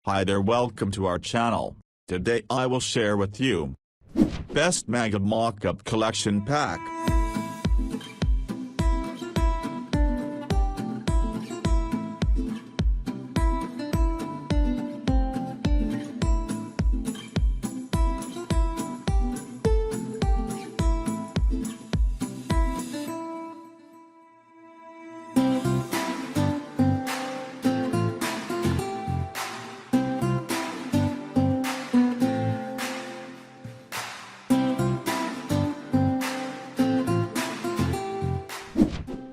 Hi there, welcome to our channel. Today I will share with you Best Mega Mockup Collection Pack.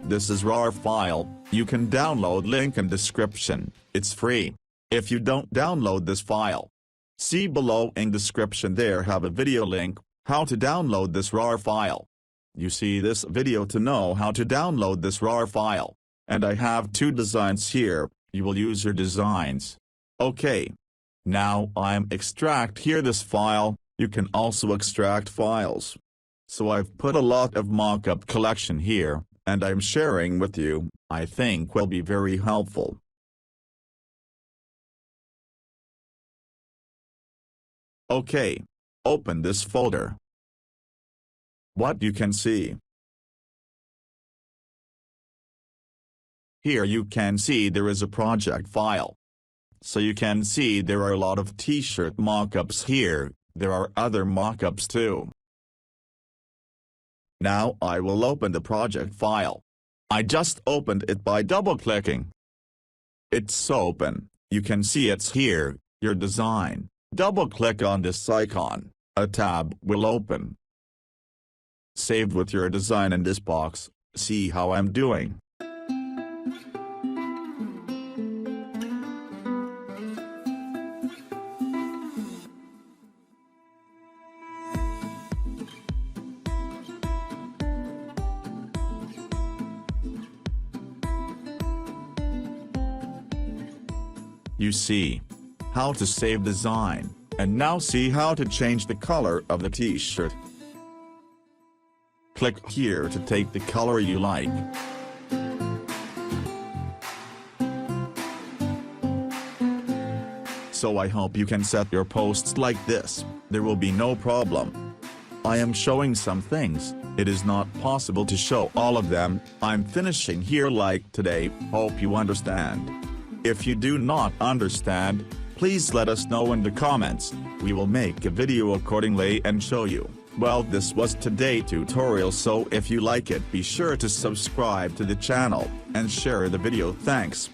This is RAR file. You can download link in description. It's free. If you don't download this file, see below in description there have a video link, how to download this RAR file. You see this video to know how to download this RAR file. And I have two designs here, you will use your designs. Okay. Now I'm extract here this file, you can also extract files. So I've put a lot of mockup collection here, and I'm sharing with you, I think will be very helpful. Okay. Open this folder. What you can see. Here you can see there is a project file. So you can see there are a lot of t-shirt mockups here, there are other mockups too. Now I will open the project file. I just opened it by double-clicking. It's open, you can see it's here, your design. Double-click on this icon, a tab will open. Saved with your design in this box, see how I'm doing. You see how to save design, and now see how to change the color of the t-shirt. Click here to take the color you like. So I hope you can set your posts like this, there will be no problem. I am showing some things, it is not possible to show all of them, I'm finishing here like today, hope you understand. If you do not understand, please let us know in the comments, we will make a video accordingly and show you. Well, this was today's tutorial, so if you like it be sure to subscribe to the channel, and share the video. Thanks.